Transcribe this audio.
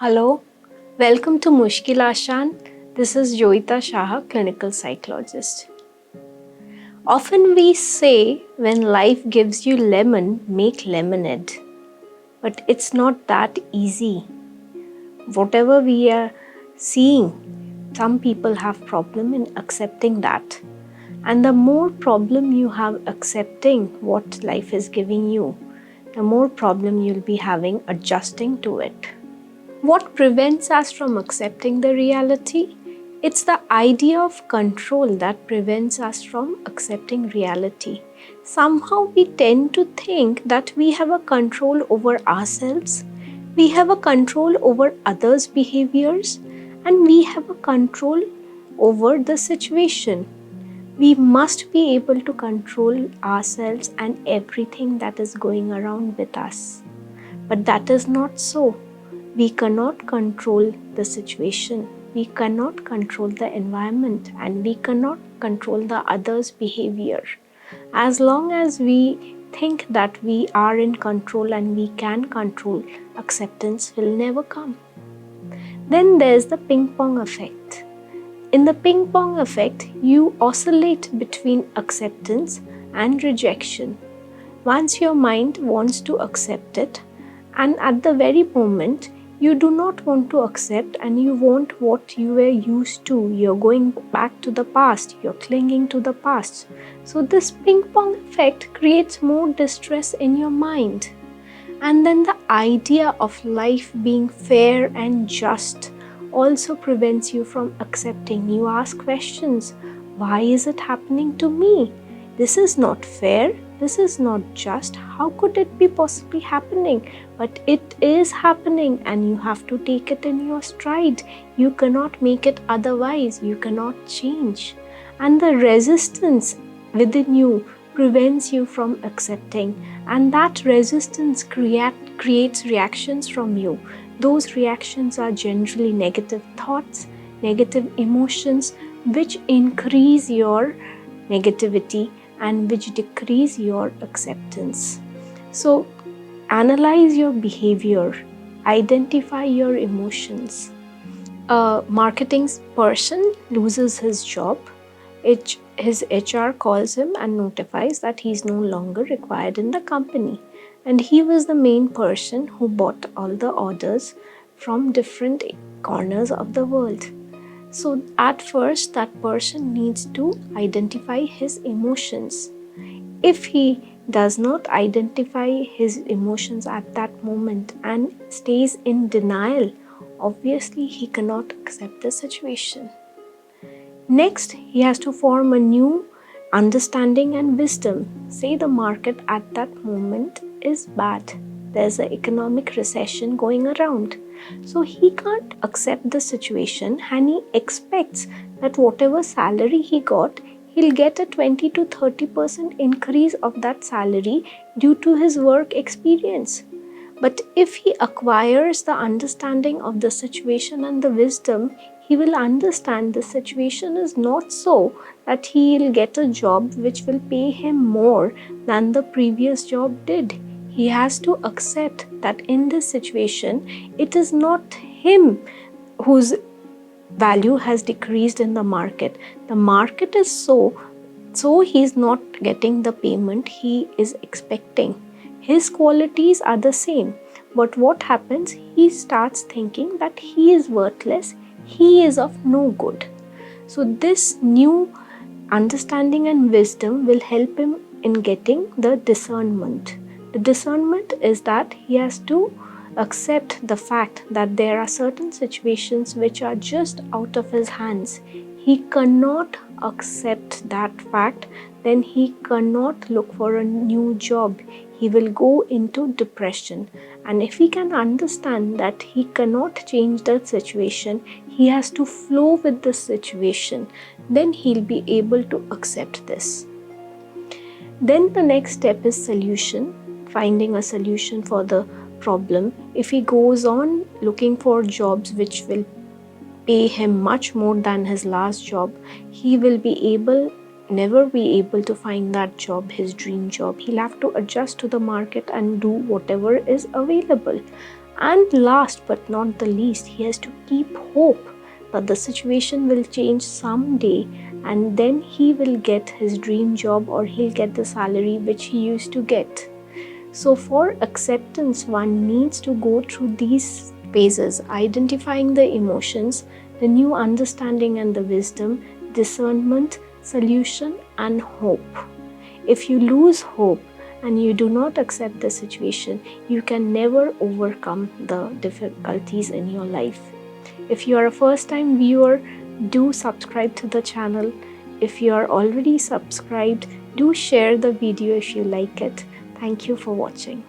Hello, welcome to Mushkil Ashan. This is Joita Shah, clinical psychologist. Often we say when life gives you lemon, make lemonade. But it's not that easy. Whatever we are seeing, some people have problem in accepting that. And the more problem you have accepting what life is giving you, the more problem you'll be having adjusting to it. What prevents us from accepting the reality? It's the idea of control that prevents us from accepting reality. Somehow we tend to think that we have a control over ourselves, we have a control over others' behaviors, and we have a control over the situation. We must be able to control ourselves and everything that is going around with us. But that is not so. We cannot control the situation, we cannot control the environment, and we cannot control the other's behavior. As long as we think that we are in control and we can control, acceptance will never come. Then there's the ping pong effect. In the ping pong effect, you oscillate between acceptance and rejection. Once your mind wants to accept it, and at the very moment, you do not want to accept and you want what you were used to. You're going back to the past, you're clinging to the past. So this ping pong effect creates more distress in your mind. And then the idea of life being fair and just also prevents you from accepting. You ask questions. Why is it happening to me? This is not fair. This is not just. How could it be possibly happening? But it is happening and you have to take it in your stride. You cannot make it otherwise. You cannot change. And the resistance within you prevents you from accepting. And that resistance creates reactions from you. Those reactions are generally negative thoughts, negative emotions, which increase your negativity and which decrease your acceptance. So, analyze your behavior, identify your emotions. A marketing person loses his job. His HR calls him and notifies that he's no longer required in the company. And he was the main person who bought all the orders from different corners of the world. So at first, that person needs to identify his emotions. If he does not identify his emotions at that moment and stays in denial, obviously he cannot accept the situation. Next, he has to form a new understanding and wisdom. Say the market at that moment is bad. There's an economic recession going around. So he can't accept the situation and he expects that whatever salary he got, he'll get a 20 to 30% increase of that salary due to his work experience. But if he acquires the understanding of the situation and the wisdom, he will understand the situation is not so that he will get a job which will pay him more than the previous job did. He has to accept that in this situation, it is not him whose value has decreased in the market. The market is so he's not getting the payment he is expecting. His qualities are the same, but what happens? He starts thinking that he is worthless, he is of no good. So this new understanding and wisdom will help him in getting the discernment. The discernment is that he has to accept the fact that there are certain situations which are just out of his hands. He cannot accept that fact, then he cannot look for a new job. He will go into depression. And if he can understand that he cannot change that situation, he has to flow with the situation, then he'll be able to accept this. Then the next step is solution, finding a solution for the problem. If he goes on looking for jobs which will pay him much more than his last job, he will never be able to find that job, his dream job. He'll have to adjust to the market and do whatever is available. And last but not the least, he has to keep hope that the situation will change someday, and then he will get his dream job, or he'll get the salary which he used to get. So for acceptance, one needs to go through these phases: identifying the emotions, the new understanding and the wisdom, discernment, solution, and hope. If you lose hope and you do not accept the situation, you can never overcome the difficulties in your life. If you are a first time viewer, do subscribe to the channel. If you are already subscribed, do share the video if you like it. Thank you for watching.